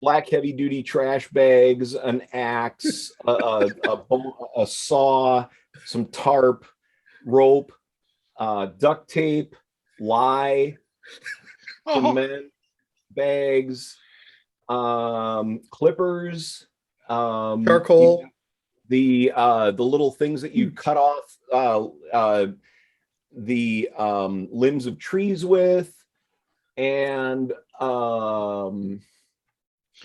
black heavy duty trash bags, an axe, a saw, some tarp, rope, duct tape, lye, Oh, cement, bags, clippers, Charcoal. the little things that you cut off the limbs of trees with, and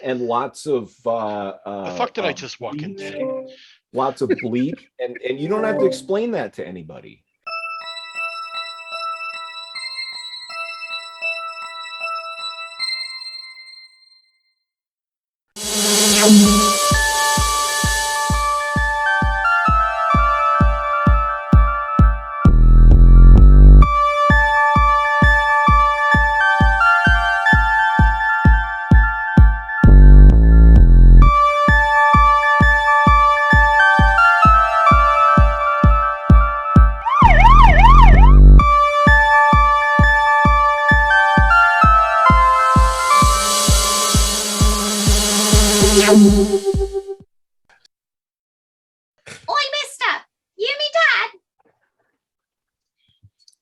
lots of the fuck did I just walk bleach, into? lots of bleach, and you don't have to explain that to anybody. Oi, mister! You me dad?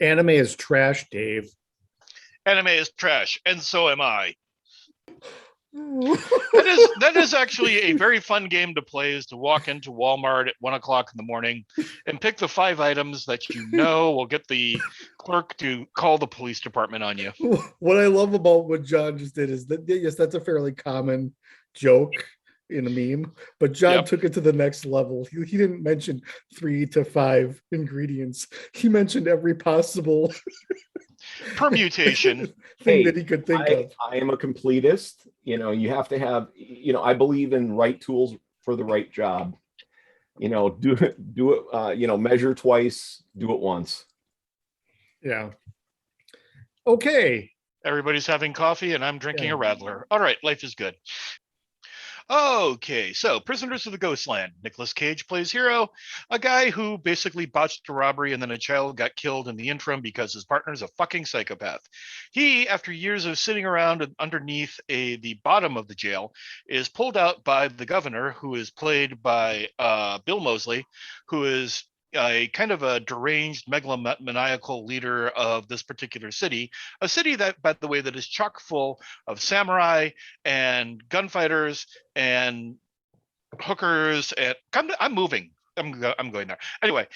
Anime is trash, Dave. Anime is trash, and so am I. That is actually a very fun game to play, is to walk into Walmart at 1:00 in the morning and pick the 5 items that you know will get the clerk to call the police department on you. What I love about what John just did is that, yes, that's a fairly common joke in a meme, but John took it to the next level. He didn't mention 3 to 5 ingredients. He mentioned every possible permutation thing that he could think of. I am a completist. You have to have, I believe in right tools for the right job. Do it, measure twice, do it once. Yeah. Okay. Everybody's having coffee and I'm drinking a Radler. All right, life is good. Okay, so Prisoners of the Ghostland. Nicolas Cage plays Hero, a guy who basically botched a robbery and then a child got killed in the interim because his partner's a fucking psychopath. He, after years of sitting around underneath the bottom of the jail, is pulled out by the governor, who is played by Bill Moseley, who is a kind of a deranged megalomaniacal leader of this particular city, a city that, by the way, that is chock full of samurai and gunfighters and hookers. And I'm moving. I'm going there. Anyway,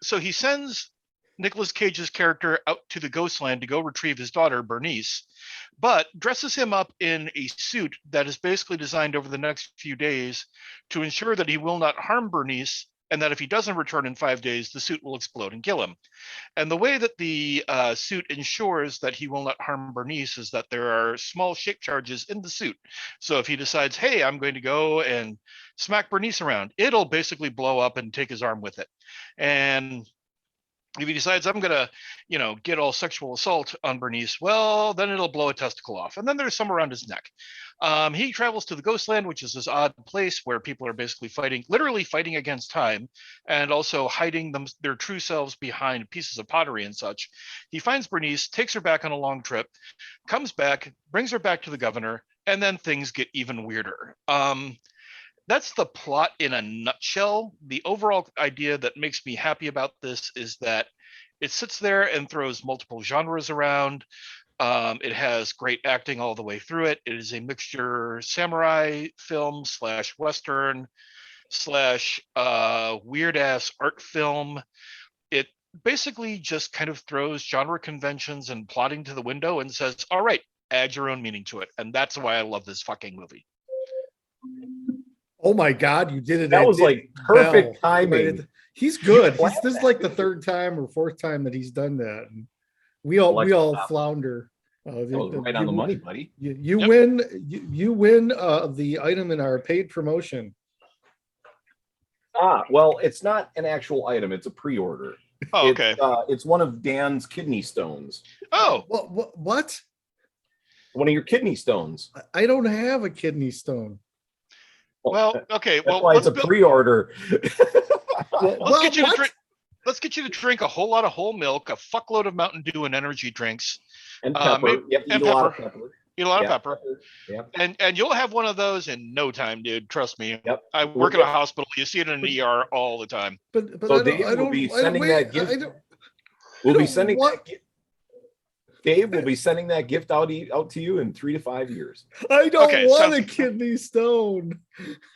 so he sends Nicolas Cage's character out to the Ghostland to go retrieve his daughter, Bernice, but dresses him up in a suit that is basically designed over the next few days to ensure that he will not harm Bernice, and that if he doesn't return in 5 days, the suit will explode and kill him. And the way that the suit ensures that he will not harm Bernice is that there are small shape charges in the suit. So if he decides, hey, I'm going to go and smack Bernice around, it'll basically blow up and take his arm with it. And if he decides I'm going to, get all sexual assault on Bernice, well, then it'll blow a testicle off. And then there's some around his neck. He travels to the Ghostland, which is this odd place where people are basically literally fighting against time, and also hiding their true selves behind pieces of pottery and such. He finds Bernice, takes her back on a long trip, comes back, brings her back to the governor, and then things get even weirder. That's the plot in a nutshell. The overall idea that makes me happy about this is that it sits there and throws multiple genres around. It has great acting all the way through it. It is a mixture samurai film / Western / weird ass art film. It basically just kind of throws genre conventions and plotting to the window and says, all right, add your own meaning to it. And that's why I love this fucking movie. Oh my God, you did it. That was like perfect timing. He's good. This is like the 3rd time or 4th time that he's done that. And we all flounder. That was right on the money, buddy. You win. You win the item in our paid promotion. Well, it's not an actual item. It's a pre-order. Oh, okay. It's one of Dan's kidney stones. Oh, what? One of your kidney stones. I don't have a kidney stone. Well, okay. That's why it's a pre-order. Let's get you to drink a whole lot of whole milk, a fuckload of Mountain Dew and energy drinks, and pepper. You have to eat a lot of pepper. Eat a lot of Yeah. pepper. Yep. And you'll have one of those in no time, dude. Trust me. Yep. I work in a hospital. You see it in an ER all the time. But So I Dave don't, will be I don't, sending wait, that gift. I don't, We'll I be don't sending want- that gift. Dave will be sending that gift out to you in 3 to 5 years. I don't Okay, want sounds- a kidney stone.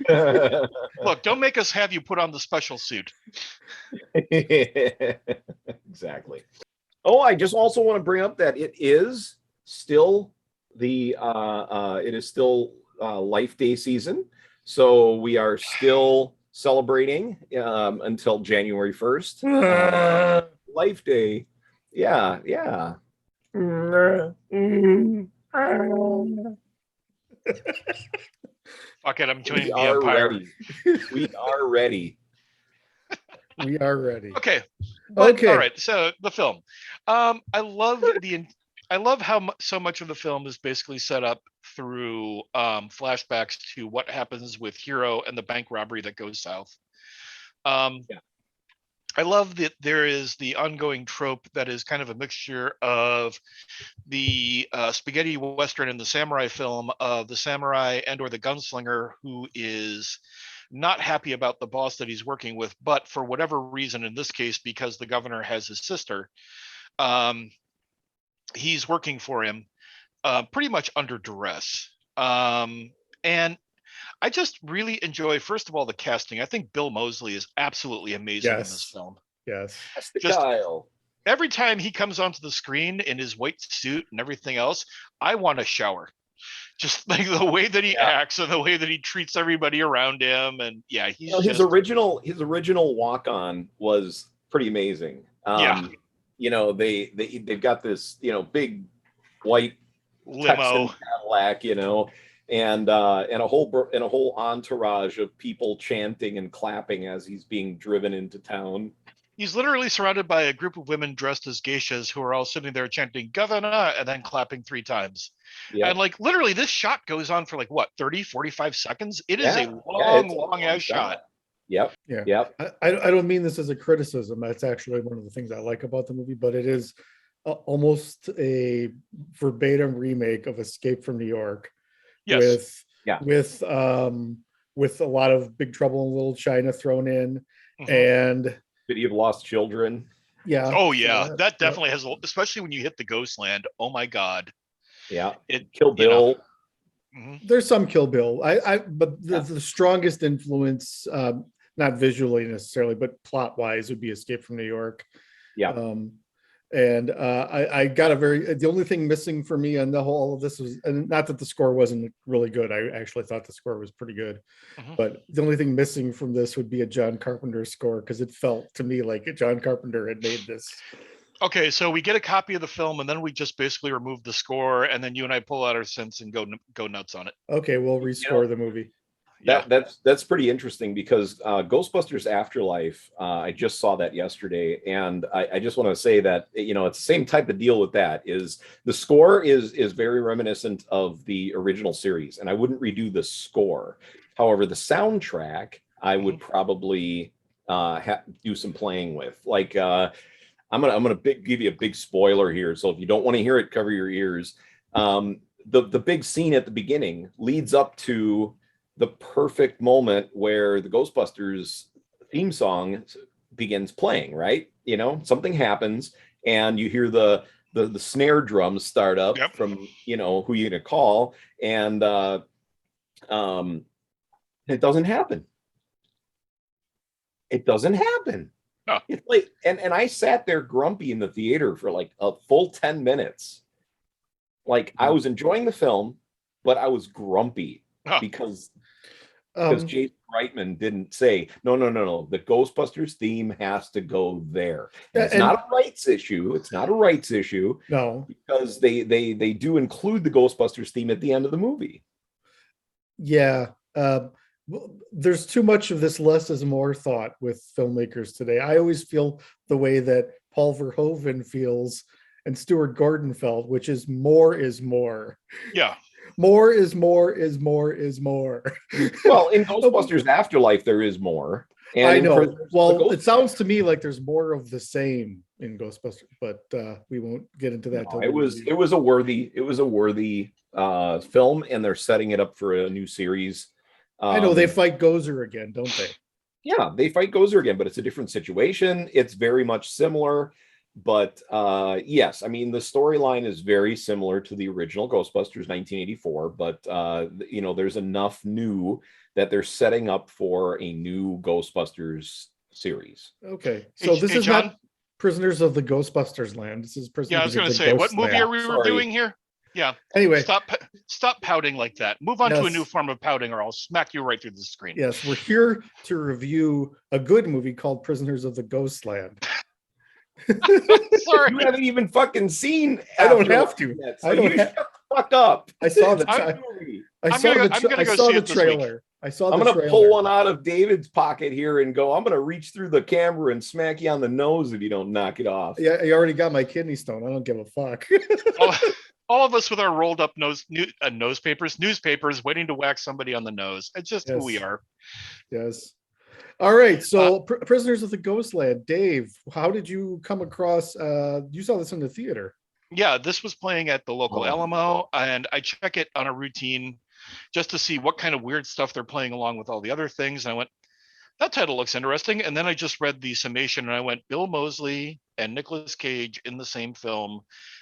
Look, don't make us have you put on the special suit. Exactly. Oh, I just also want to bring up that it is still Life Day season. So we are still celebrating until January 1st. Life Day. Yeah, yeah. Fuck it, I'm joining We the are Empire. ready. We are ready. We are ready. Okay. But, Okay. All right. So the film, I love how so much of the film is basically set up through flashbacks to what happens with Hero and the bank robbery that goes south. Yeah. I love that there is the ongoing trope that is kind of a mixture of the spaghetti western and the samurai film of the samurai and or the gunslinger who is not happy about the boss that he's working with, but for whatever reason, in this case, because the governor has his sister, he's working for him pretty much under duress. And I just really enjoy, first of all, the casting. I think Bill Moseley is absolutely amazing in this film. Yes. That's the Just- Kyle. Every time he comes onto the screen in his white suit and everything else, I want to shower. Just like the way that he acts and the way that he treats everybody around him. And yeah, he's his original walk on was pretty amazing. They've got this, big white limo Texan Cadillac, and a whole entourage of people chanting and clapping as he's being driven into town. He's literally surrounded by a group of women dressed as geishas who are all sitting there chanting "Governor" and then clapping 3 times. Yep. And like literally this shot goes on for like what, 30, 45 seconds? It is Yeah. a It's a long ass shot. Yep. Yeah. Yep. I don't mean this as a criticism. That's actually one of the things I like about the movie, but it is almost a verbatim remake of Escape from New York. Yes. With a lot of Big Trouble in Little China thrown in. Mhm. And City of Lost Children. yeah. Oh yeah, that definitely has, especially when you hit the Ghostland. Oh my god. Yeah. It Kill Bill. There's some Kill Bill. But the strongest influence, not visually necessarily, but plot wise, would be Escape from New York. Yeah. I got the only thing missing for me on the whole of this was, and not that the score wasn't really good. I actually thought the score was pretty good, but the only thing missing from this would be a John Carpenter score, because it felt to me like John Carpenter had made this. Okay, so we get a copy of the film and then we just basically remove the score and then you and I pull out our sense and go nuts on it. Okay, we'll rescore the movie. That's pretty interesting, because Ghostbusters Afterlife, I just saw that yesterday, and I just want to say that it's the same type of deal with that. Is the score is very reminiscent of the original series, and I wouldn't redo the score. However, the soundtrack I would probably do some playing with. Like I'm gonna give you a big spoiler here, so if you don't want to hear it, cover your ears. The big scene at the beginning leads up to the perfect moment where the Ghostbusters theme song begins playing, right? Something happens and you hear the snare drums start up from, who you're gonna call, and it doesn't happen. It doesn't happen. Oh. It's like, and I sat there grumpy in the theater for like a full 10 minutes. Like I was enjoying the film, but I was grumpy because Jason Reitman didn't say, no, the Ghostbusters theme has to go there. And it's not a rights issue. It's not a rights issue. No, because they do include the Ghostbusters theme at the end of the movie. Yeah. There's too much of this less is more thought with filmmakers today. I always feel the way that Paul Verhoeven feels and Stuart Gordon felt, which is more is more. Yeah. More is more is more is more. Well, in Ghostbusters Afterlife, there is more. And I in know. Prisoners of the Well, it Ghostland- sounds to me like there's more of the same in Ghostbusters, but we won't get into that. No, it was a worthy film, and they're setting it up for a new series. I know they fight Gozer again, don't they? Yeah, they fight Gozer again, but it's a different situation. It's very much similar, but yes, I mean the storyline is very similar to the original Ghostbusters 1984, but there's enough new that they're setting up for a new Ghostbusters series. Okay, so this Hey, is John? not Prisoners of the Ghostbusters Land. This is Prisoners Yeah, I was going of to the say, what Ghost movie Land. are we reviewing here? Yeah. Anyway, Stop pouting like that. Move on to a Yes. new form of pouting, or I'll smack you right through the screen. yes, we're here to review a good movie called Prisoners of the Ghost Land. Sorry. You haven't even fucking seen. I don't Afterlife have to. yet, I so don't you have- shut the fuck up. I saw the It's a I'm- movie. I I'm saw gonna the go- I'm gonna I go saw see the it this week. trailer. I saw the I'm gonna trailer. pull one out of David's pocket here and go. I'm gonna reach through the camera and smack you on the nose if you don't knock it off. Yeah, you already got my kidney stone. I don't give a fuck. all of us with our rolled up newspapers, waiting to whack somebody on the nose. It's just who we Yes. are. Yes. All right. So Prisoners of the Ghostland. Dave, how did you come across you saw this in the theater? Yeah, this was playing at the local Oh. Alamo, and I check it on a routine just to see what kind of weird stuff they're playing along with all the other things. And I went, that title looks interesting. And then I just read the summation and I went, Bill Moseley and Nicolas Cage in the same film,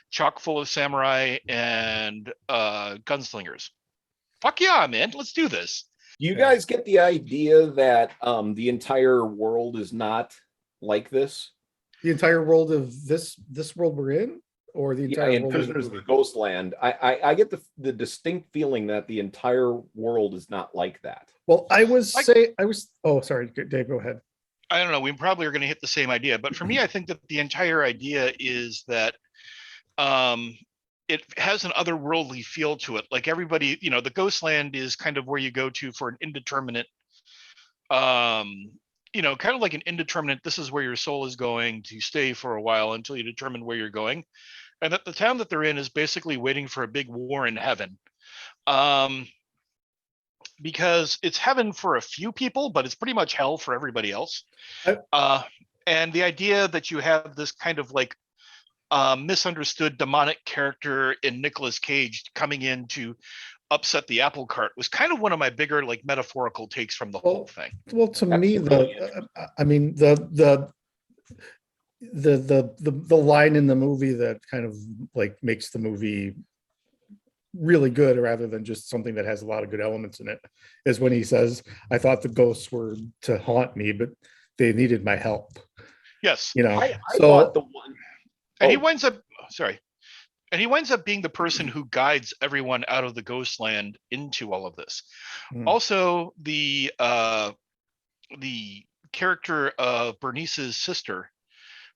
chock full of samurai and gunslingers. Fuck yeah, man. Let's do this. Do you Yeah. guys get the idea that the entire world is not like this? The entire world of this world we're in, or the Yeah, entire in world of the Prisoners of the movie? Ghostland, I get the distinct feeling that the entire world is not like that. Well, oh, sorry, Dave, go ahead. I don't know. We probably are going to hit the same idea. But for me, I think that the entire idea is that it has an otherworldly feel to it. Like everybody, the Ghostland is kind of where you go to for an indeterminate, kind of like an indeterminate, this is where your soul is going to stay for a while until you determine where you're going. And that the town that they're in is basically waiting for a big war in heaven. Because it's heaven for a few people, but it's pretty much hell for everybody else. And the idea that you have this kind of like misunderstood demonic character in Nicolas Cage coming in to upset the apple cart was kind of one of my bigger like metaphorical takes from the whole thing. Well, to That's me, really I mean, the line in the movie that kind of like makes the movie really good rather than just something that has a lot of good elements in it is when he says, I thought the ghosts were to haunt me, but they needed my help. Yes. I So thought the one. And he Oh. winds up being the person who guides everyone out of the Ghostland into all of this. Hmm. Also, the character of Bernice's sister,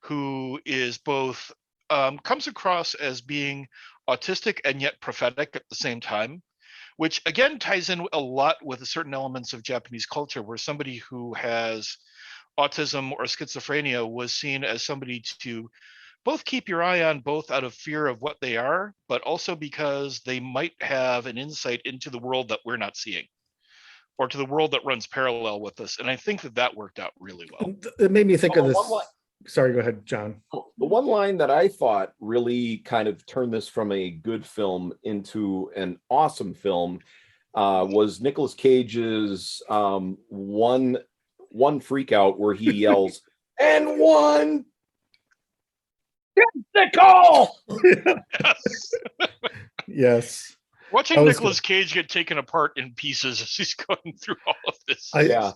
who is both comes across as being autistic and yet prophetic at the same time, which again ties in a lot with certain elements of Japanese culture, where somebody who has autism or schizophrenia was seen as somebody to both keep your eye on, both out of fear of what they are, but also because they might have an insight into the world that we're not seeing, or to the world that runs parallel with us. And I think that worked out really well. it made me think of Oh, this. one line- Sorry, go ahead, John. The one line that I thought really kind of turned this from a good film into an awesome film was Nicolas Cage's one freak out where he yells, and one tentacle! Yes. Yes. Watching That was Nicolas Cage get taken apart in pieces as he's going through all of this. Yeah.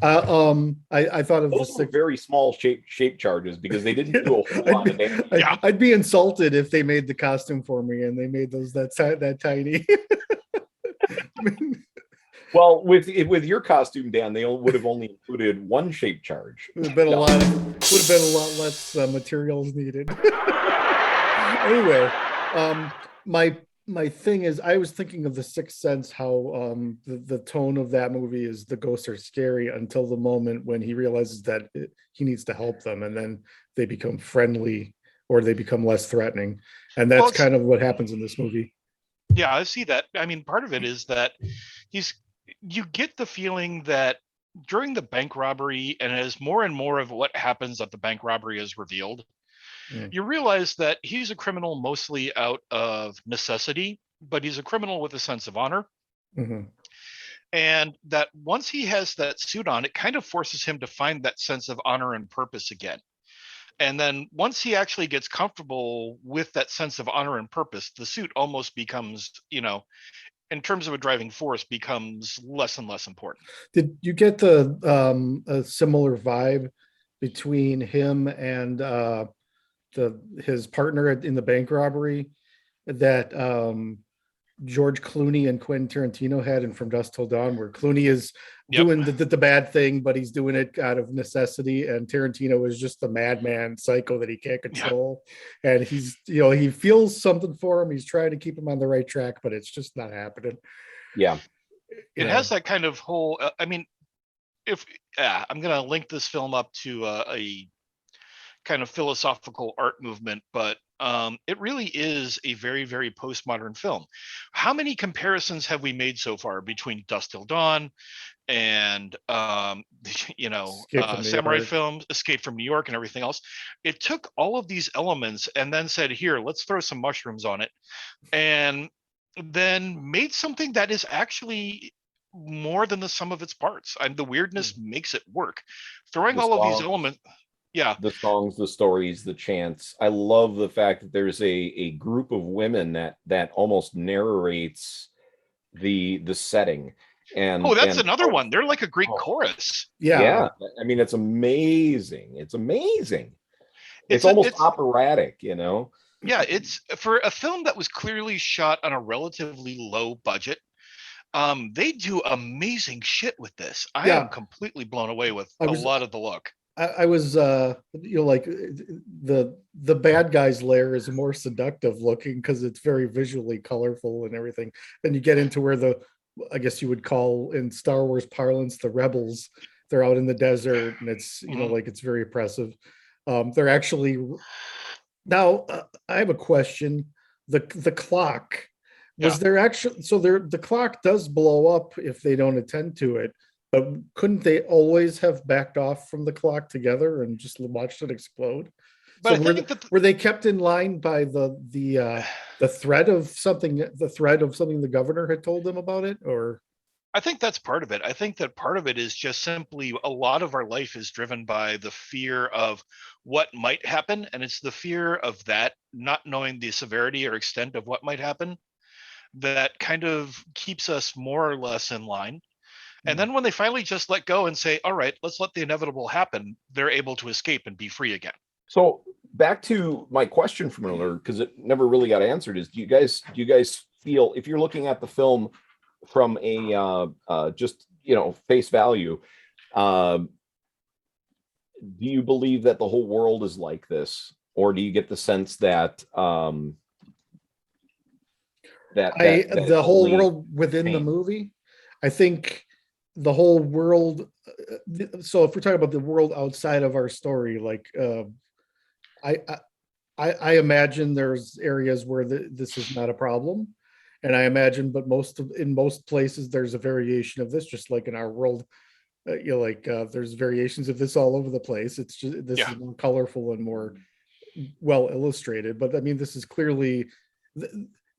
I thought of the Those were six. very small shape charges because they didn't do a whole lot of damage. Yeah. I'd be insulted if they made the costume for me and they made those that tiny. Well, with your costume, Dan, they would have only included one shape charge. Would have been No. would have been a lot less materials needed. Anyway, my thing is, I was thinking of The Sixth Sense, how the tone of that movie is the ghosts are scary until the moment when he realizes that he needs to help them, and then they become friendly or they become less threatening, and that's Well, kind of what happens in this movie. Yeah, I see that. I mean, part of it is that you get the feeling that during the bank robbery, and as more and more of what happens at the bank robbery is revealed, you realize that he's a criminal mostly out of necessity, but he's a criminal with a sense of honor. Mm-hmm. And that once he has that suit on, it kind of forces him to find that sense of honor and purpose again. And then once he actually gets comfortable with that sense of honor and purpose, the suit almost becomes, in terms of a driving force, becomes less and less important. Did you get the a similar vibe between him and his partner in the bank robbery that George Clooney and Quentin Tarantino had in From Dusk Till Dawn, where Clooney is doing the bad thing, but he's doing it out of necessity, and Tarantino is just the madman psycho that he can't control. And he's, he feels something for him. He's trying to keep him on the right track, but it's just not happening. Yeah. It has that kind of whole, I'm going to link this film up to a kind of philosophical art movement, but it really is a very, very postmodern film. How many comparisons have we made so far between Dusk Till Dawn and samurai films, Escape from New York, and everything else? It took all of these elements and then said, here, let's throw some mushrooms on it, and then made something that is actually more than the sum of its parts. The weirdness makes it work. Throwing all of these elements. Yeah, the songs, the stories, the chants. I love the fact that there's a group of women that almost narrates the setting. And that's another one. They're like a Greek chorus. Yeah. I mean, it's amazing. It's amazing. It's almost operatic, Yeah, it's for a film that was clearly shot on a relatively low budget. They do amazing shit with this. I am completely blown away with a lot of the look. I was like the bad guy's lair is more seductive looking because it's very visually colorful and everything. Then you get into where I guess you would call in Star Wars parlance, the rebels. They're out in the desert, and it's like it's very oppressive. They're actually now. I have a question. The clock was there actually? So the clock does blow up if they don't attend to it. But couldn't they always have backed off from the clock together and just watched it explode? But so were they kept in line by the threat of something? The threat of something the governor had told them about it, or? I think that's part of it. I think that part of it is just simply a lot of our life is driven by the fear of what might happen, and it's the fear of that, not knowing the severity or extent of what might happen, that kind of keeps us more or less in line. And then when they finally just let go and say, all right, let's let the inevitable happen, they're able to escape and be free again. So back to my question from earlier, because it never really got answered, is do you guys feel, if you're looking at the film from a just face value, do you believe that the whole world is like this, or do you get the sense that the whole world within the movie? I think the whole world. So if we're talking about the world outside of our story, like I imagine there's areas where this is not a problem, and I imagine, but in most places there's a variation of this, just like in our world. There's variations of this all over the place. It's just this is more colorful and more well illustrated. But I mean, this is clearly.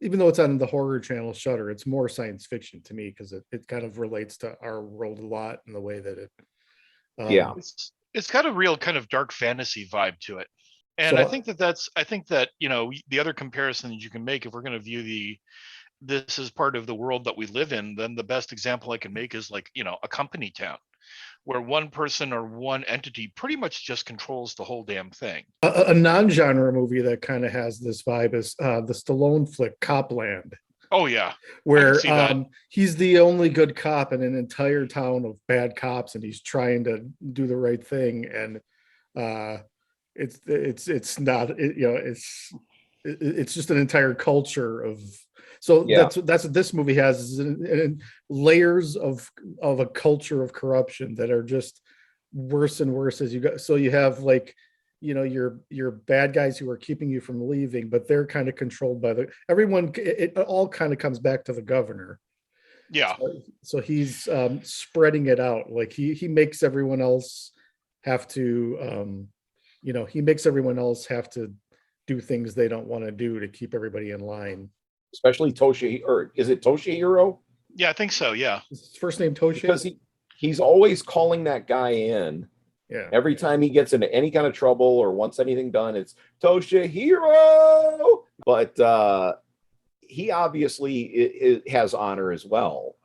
Even though it's on the horror channel Shudder, it's more science fiction to me because it kind of relates to our world a lot in the way that it. It's got a real kind of dark fantasy vibe to it, and I think that the other comparison that you can make, if we're going to view this as part of the world that we live in, then the best example I can make is like a company town, where one person or one entity pretty much just controls the whole damn thing. A non-genre movie that kind of has this vibe is the Stallone flick Copland. Oh yeah, where he's the only good cop in an entire town of bad cops, and he's trying to do the right thing, and it's not it's just an entire culture of. So that's what this movie has, is layers of a culture of corruption that are just worse and worse as you go. So you have your bad guys who are keeping you from leaving, but they're kind of controlled by everyone. It all kind of comes back to the governor. Yeah. So he's spreading it out. Like he makes everyone else have to, he makes everyone else have to do things they don't want to do to keep everybody in line. Especially Toshi, or is it Toshihiro? Yeah, I think so. Yeah. Is his first name Toshi? Because he's always calling that guy in. Yeah. Every time he gets into any kind of trouble or wants anything done, it's Toshihiro. But he obviously has honor as well.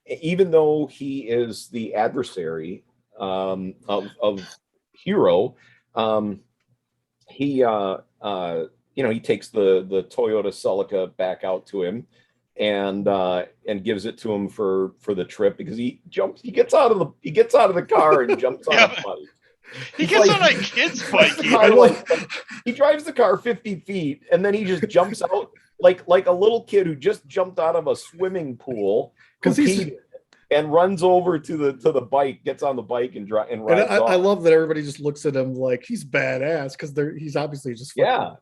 Even though he is the adversary of Hero, he he takes the Toyota Celica back out to him and gives it to him for the trip, because he gets out of the car and jumps on a bike. He gets on a kid's bike. He drives the car 50 feet and then he just jumps out like a little kid who just jumped out of a swimming pool because he's and runs over to the bike, gets on the bike and rides off. I love that everybody just looks at him like he's badass because he's obviously just That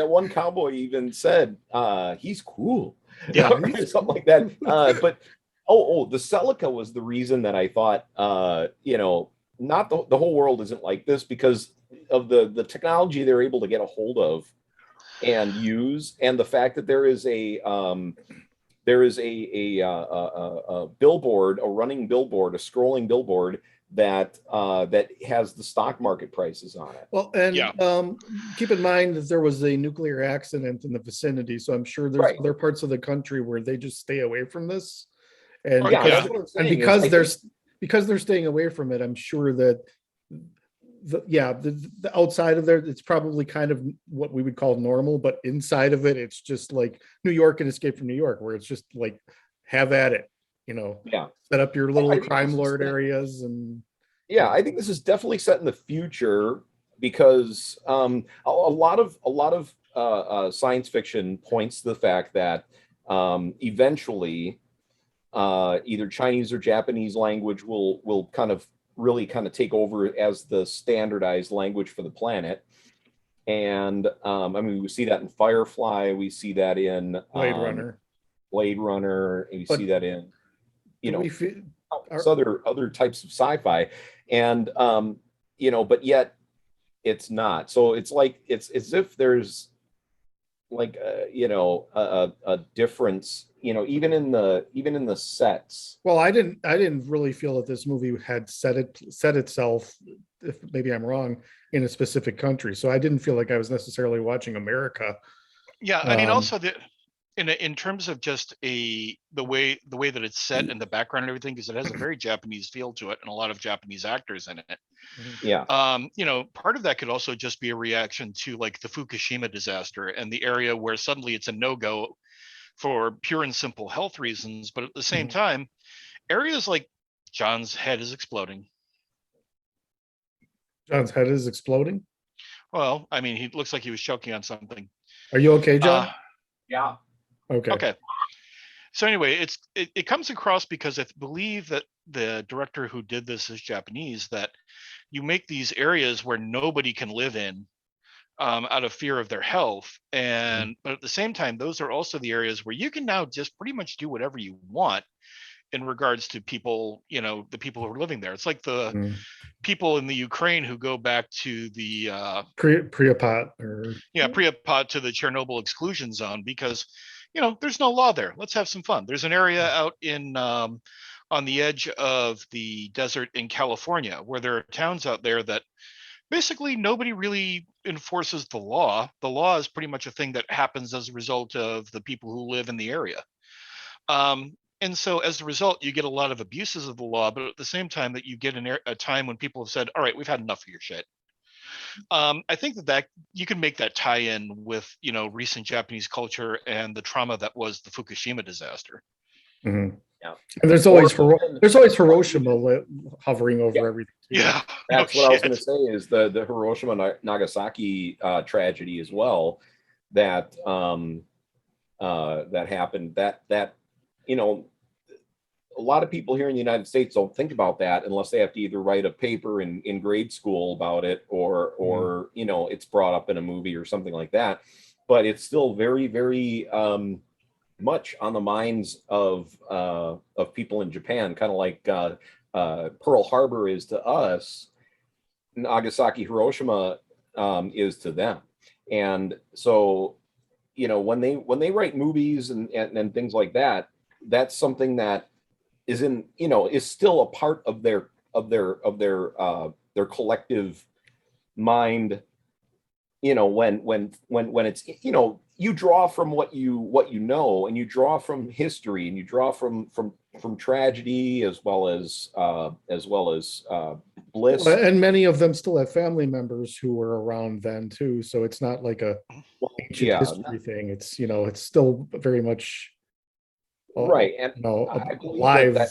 one cowboy even said he's cool, or something like that. But the Celica was the reason that I thought not the whole world isn't like this, because of the technology they're able to get a hold of and use, and the fact that there is a billboard, a running billboard, a scrolling billboard that has the stock market prices on it. Well, and keep in mind that there was a nuclear accident in the vicinity, so I'm sure there's other parts of the country where they just stay away from this. And because they're staying away from it, I'm sure that the outside of there, it's probably kind of what we would call normal, but inside of it, it's just like New York and Escape from New York, where it's just like, have at it, set up your little crime lord areas. And I think this is definitely set in the future, because a lot of science fiction points to the fact that eventually either Chinese or Japanese language will really take over as the standardized language for the planet. And we see that in Firefly, we see that in Blade Runner, and we see that in other types of sci-fi, and but yet it's not. So it's like it's as if there's like a difference, even in the sets. Well, I didn't really feel that this movie had set itself, if maybe I'm wrong, in a specific country. So I didn't feel like I was necessarily watching America. Yeah, I mean, also in terms of just the way that it's set and the background and everything, because it has a very Japanese feel to it and a lot of Japanese actors in it. Yeah. Part of that could also just be a reaction to like the Fukushima disaster and the area where suddenly it's a no-go for pure and simple health reasons. But at the same time, areas like John's head is exploding. John's head is exploding? Well, I mean, he looks like he was choking on something. Are you okay, John? Yeah. Okay. So anyway, it comes across because I believe that the director who did this is Japanese, that you make these areas where nobody can live in out of fear of their health. But at the same time, those are also the areas where you can now just pretty much do whatever you want in regards to people, the people who are living there. It's like the people in the Ukraine who go back to the Pripyat Pripyat, to the Chernobyl exclusion zone, because there's no law there. Let's have some fun. There's an area out in on the edge of the desert in California where there are towns out there that basically nobody really enforces the law. The law is pretty much a thing that happens as a result of the people who live in the area. And so as a result, you get a lot of abuses of the law, but at the same time that you get a time when people have said, all right, we've had enough of your shit. I think that you can make that tie in with, recent Japanese culture and the trauma that was the Fukushima disaster. Mm-hmm. Yeah. And there's always Hiroshima hovering over everything. Too. Yeah. That's what I was going to say, is the Hiroshima Nagasaki tragedy as well, that that happened, that a lot of people here in the United States don't think about that unless they have to either write a paper in grade school about it, or it's brought up in a movie or something like that. But it's still very, very much on the minds of people in Japan, kind of like Pearl Harbor is to us, Nagasaki, Hiroshima is to them. And so, when they write movies and things like that, that's something that is is still a part of their collective mind. When it's, you draw from what you know, and you draw from history, and you draw from tragedy, as well as bliss. And many of them still have family members who were around then too, so it's not like a ancient history thing. It's it's still very much right. And I believe alive. that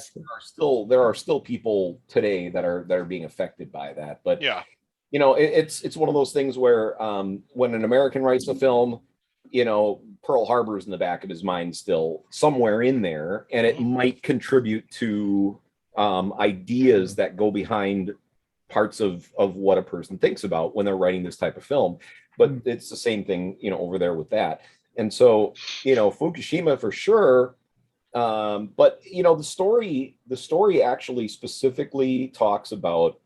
there are still people today that are being affected by that. But yeah, it's one of those things where when an American writes a film, Pearl Harbor's in the back of his mind still somewhere in there, and it might contribute to ideas that go behind parts of what a person thinks about when they're writing this type of film. But it's the same thing, over there with that. And so, Fukushima for sure. But the story actually specifically talks about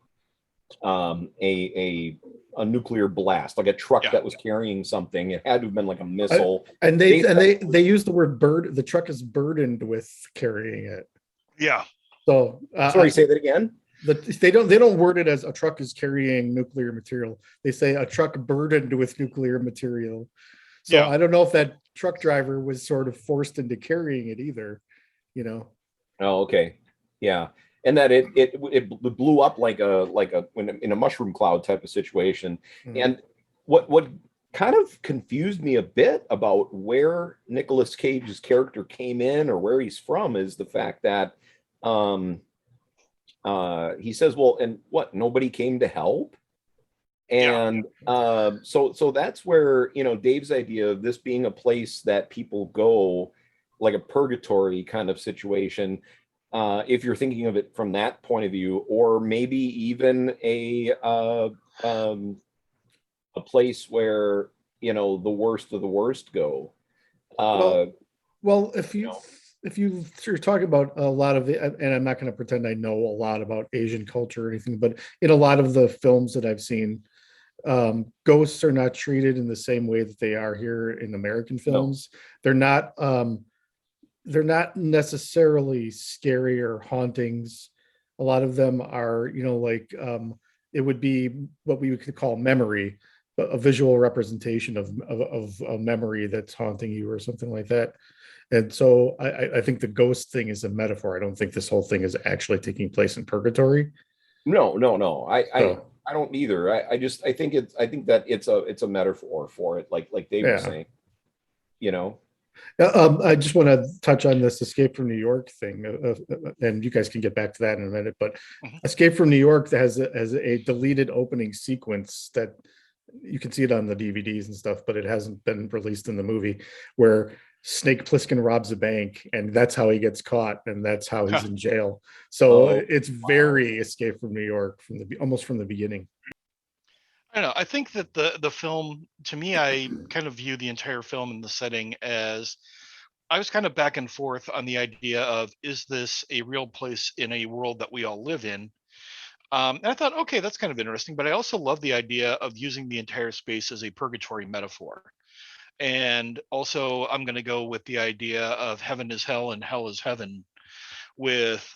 a nuclear blast, like a truck that was carrying something. It had to have been like a missile. And they use the word bird. The truck is burdened with carrying it. Yeah. So sorry, say that again. They don't word it as a truck is carrying nuclear material. They say a truck burdened with nuclear material. So I don't know if that truck driver was sort of forced into carrying it either. Oh, okay. Yeah. And that it blew up like in a mushroom cloud type of situation. And what kind of confused me a bit about where Nicolas Cage's character came in, or where he's from, is the fact that he says, well, and what, nobody came to help? And so that's where Dave's idea of this being a place that people go, like a purgatory kind of situation, if you're thinking of it from that point of view, or maybe even a place where the worst of the worst go. Well, if you're talking about a lot of it, and I'm not going to pretend I know a lot about Asian culture or anything, but in a lot of the films that I've seen, ghosts are not treated in the same way that they are here in American films. No. They're not necessarily scary or hauntings. A lot of them are, it would be what we could call memory, a visual representation of a memory that's haunting you or something like that. And so I think the ghost thing is a metaphor. I don't think this whole thing is actually taking place in purgatory. No. I don't either. I think that it's a metaphor for it, like Dave was saying. I just want to touch on this Escape from New York thing, and you guys can get back to that in a minute. But Escape from New York has a deleted opening sequence that you can see it on the DVDs and stuff, but it hasn't been released in the movie, where Snake Plissken robs a bank, and that's how he gets caught, and that's how he's in jail. So it's very Escape from New York almost from the beginning. I don't know. I think that the film, to me, I kind of view the entire film in the setting as, I was kind of back and forth on the idea of, is this a real place in a world that we all live in? And I thought, okay, that's kind of interesting. But I also love the idea of using the entire space as a purgatory metaphor. And also, I'm going to go with the idea of heaven is hell and hell is heaven, with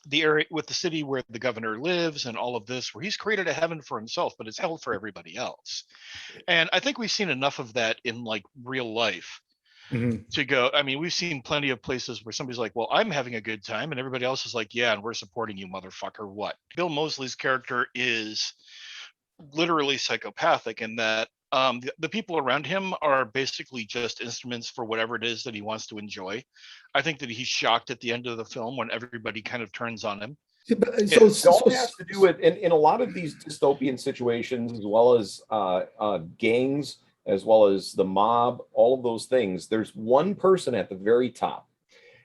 the area, with the city where the governor lives and all of this, where he's created a heaven for himself, but it's hell for everybody else. And I think we've seen enough of that in like real life to go. I mean, we've seen plenty of places where somebody's like, well, I'm having a good time, and everybody else is like, yeah, and we're supporting you, motherfucker. What? Bill Moseley's character is literally psychopathic in that the people around him are basically just instruments for whatever it is that he wants to enjoy. I think that he's shocked at the end of the film when everybody kind of turns on him. It all has to do with, in a lot of these dystopian situations, as well as gangs, as well as the mob, all of those things, there's one person at the very top,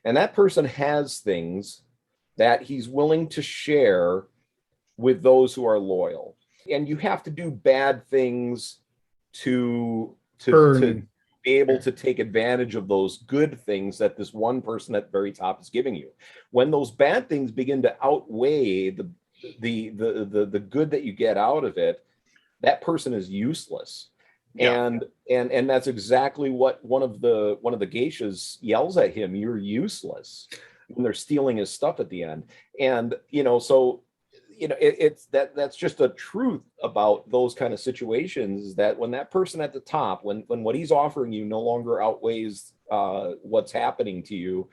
and that person has things that he's willing to share with those who are loyal. And you have to do bad things to be able to take advantage of those good things that this one person at the very top is giving you. When those bad things begin to outweigh the good that you get out of it, that person is useless. Yeah. And that's exactly what one of the geishas yells at him: "You're useless," when they're stealing his stuff at the end. And so it's that's just a truth about those kind of situations, that when that person at the top, when what he's offering you no longer outweighs what's happening to you,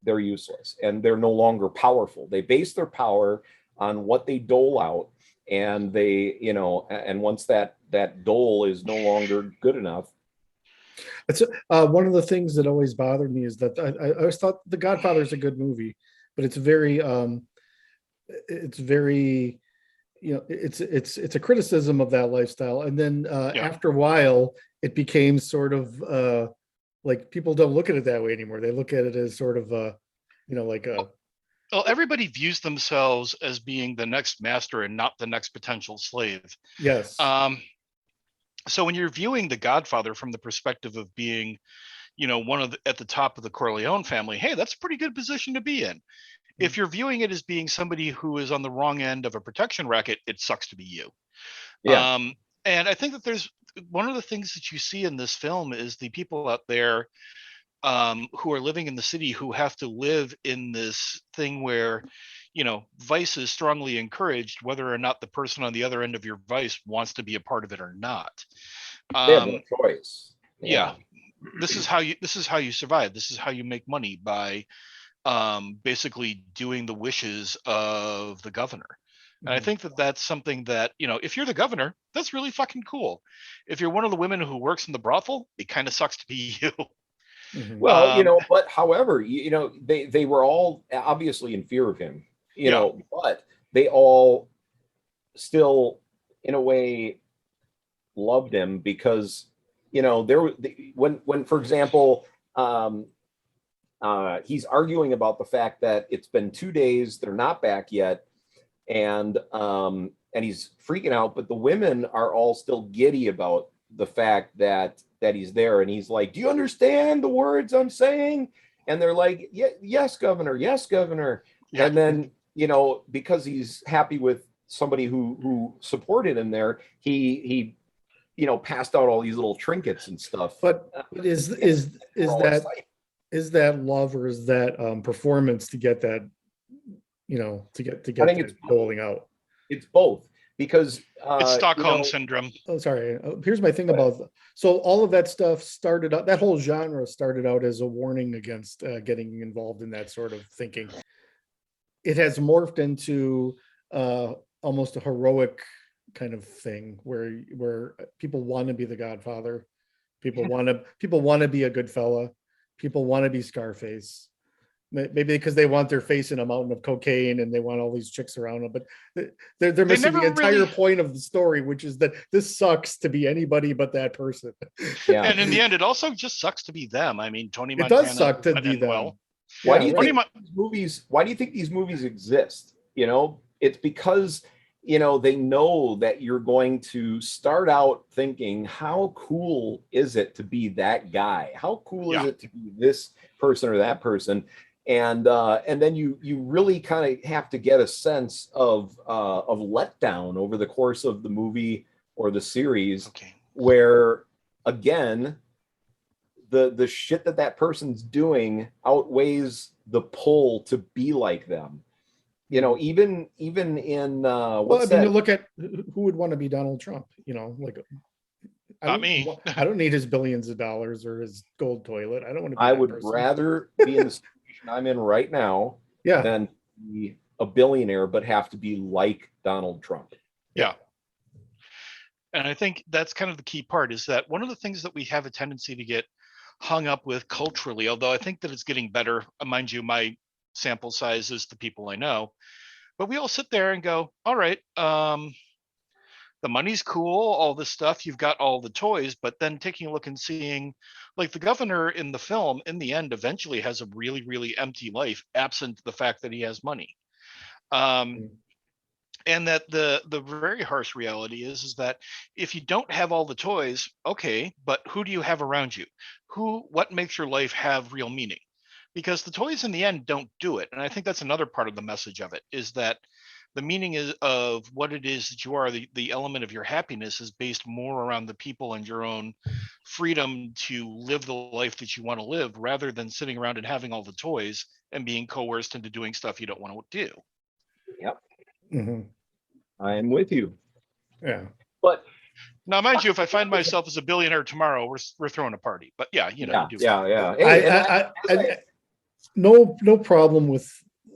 they're useless and they're no longer powerful. They base their power on what they dole out, and and once that dole is no longer good enough. It's one of the things that always bothered me is that I always thought The Godfather is a good movie, but it's very it's a criticism of that lifestyle. And then after a while, it became sort of like people don't look at it that way anymore. They look at it as sort of well, everybody views themselves as being the next master and not the next potential slave. Yes. So when you're viewing The Godfather from the perspective of being, one at the top of the Corleone family, hey, that's a pretty good position to be in. If you're viewing it as being somebody who is on the wrong end of a protection racket, it sucks to be you. Yeah. And I think that there's one of the things that you see in this film is the people out there who are living in the city who have to live in this thing where, vice is strongly encouraged, whether or not the person on the other end of your vice wants to be a part of it or not. They have no choice. Yeah. This is how you survive. This is how you make money, by basically doing the wishes of the governor. And I think that that's something that, if you're the governor, that's really fucking cool. If you're one of the women who works in the brothel, it kind of sucks to be you. Well, but however, they were all obviously in fear of him, but they all still, in a way, loved him because, when, for example, he's arguing about the fact that it's been 2 days, they're not back yet, and he's freaking out, but the women are all still giddy about the fact that he's there, and he's like, "Do you understand the words I'm saying?" And they're like, yes, governor, yes, governor." Yeah. And then, because he's happy with somebody who supported him there, he passed out all these little trinkets and stuff. But is that love, or is that performance to get that, to get I think that doling out? It's both, because it's Stockholm syndrome. Oh, sorry. Here's my thing about so all of that stuff started out. That whole genre started out as a warning against getting involved in that sort of thinking. It has morphed into almost a heroic kind of thing where people want to be the Godfather, people want to be a good fella, people want to be Scarface. Maybe because they want their face in a mountain of cocaine and they want all these chicks around them, but they're missing the entire point of the story, which is that this sucks to be anybody but that person. Yeah. And in the end, it also just sucks to be them. I mean, Tony It Montana does suck to be them. well. Why do you think these movies exist? It's because they know that you're going to start out thinking, how cool is it to be that guy? How cool is it to be this person or that person? And then you really kind of have to get a sense of letdown over the course of the movie or the series, where again the shit that person's doing outweighs the pull to be like them. Even in you look at who would want to be Donald Trump. Not me. I don't need his billions of dollars or his gold toilet. I don't want to be I would rather be in the situation I'm in right now than be a billionaire but have to be like Donald Trump. Yeah. And I think that's kind of the key part, is that one of the things that we have a tendency to get hung up with culturally, although I think that it's getting better, mind you, my sample size is the people I know, but we all sit there and go, all right, the money's cool, all this stuff, you've got all the toys, but then taking a look and seeing, like, the governor in the film, in the end, eventually has a really, really empty life, absent the fact that he has money. And that the very harsh reality is that if you don't have all the toys, okay, but who do you have around you? What makes your life have real meaning? Because the toys in the end don't do it. And I think that's another part of the message of it, is that the meaning is of what it is that you are, the element of your happiness is based more around the people and your own freedom to live the life that you want to live, rather than sitting around and having all the toys and being coerced into doing stuff you don't want to do. Yep, Mhm. I am with you. Yeah. But Now, mind you, if I find myself as a billionaire tomorrow, we're throwing a party. But yeah, you know, yeah, you do. yeah. Hey, No problem with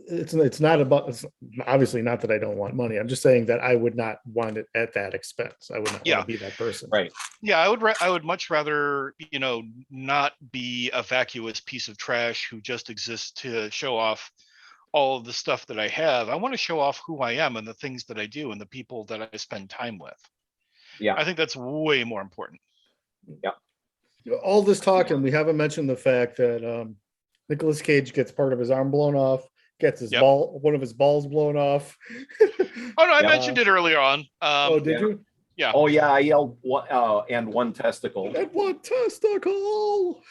it's not about, it's obviously not that I don't want money. I'm just saying that I would not want it at that expense. I would not Yeah. want to be that person. right. Yeah, I would much rather, not be a vacuous piece of trash who just exists to show off all of the stuff that I have. I want to show off who I am and the things that I do and the people that I spend time with. Yeah. I think that's way more important. All this talking, we haven't mentioned the fact that Nicolas Cage gets part of his arm blown off, gets his Yep. one of his balls blown off. Oh no, I mentioned it earlier on. Did you? Yeah. Oh yeah, I yelled and one testicle. And one testicle.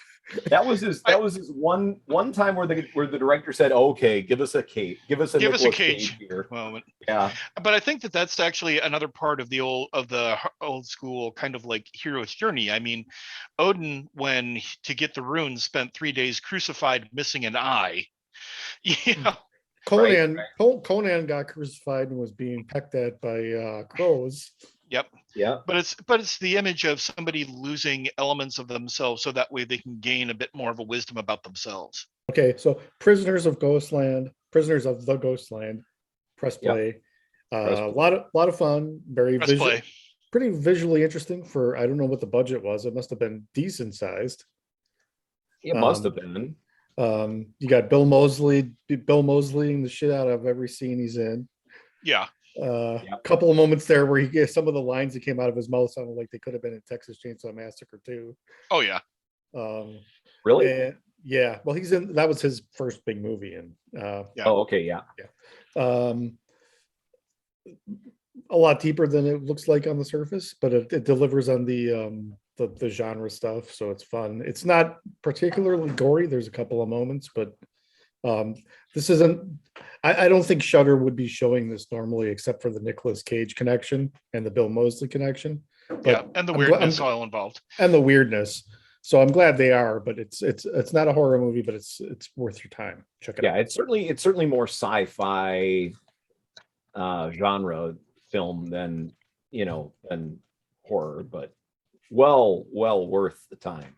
That was his one time where the director said, "Okay, give us a Cage, give us a Nicolas Cage here." moment. Yeah, But I think that that's actually another part of the old school kind of like hero's journey. I mean, Odin, when to get the runes, spent 3 days crucified, missing an eye. Yeah. Conan got crucified and was being pecked at by crows. Yep. yeah. But it's the image of somebody losing elements of themselves so that way they can gain a bit more of a wisdom about themselves. Okay, so Prisoners of the Ghostland, press play. A lot of fun, very Press play. pretty visually interesting for, I don't know what the budget was. It must have been decent sized. It must have been. You got Bill Moseleying the shit out of every scene he's in. Yeah. Couple of moments there where he gets some of the lines that came out of his mouth sounded like they could have been in Texas Chainsaw Massacre too. Oh yeah. Really? And, yeah. Well, that was his first big movie, and Yeah. Oh, okay, yeah. A lot deeper than it looks like on the surface, but it delivers on the genre stuff, so it's fun. It's not particularly gory. There's a couple of moments, but this isn't. I don't think Shudder would be showing this normally, except for the Nicolas Cage connection and the Bill Moseley connection. But yeah, and the weirdness all involved. And the weirdness. So I'm glad they are, but it's not a horror movie, but it's worth your time. Check it out. Yeah, it's certainly more sci-fi genre film than horror, but well worth the time.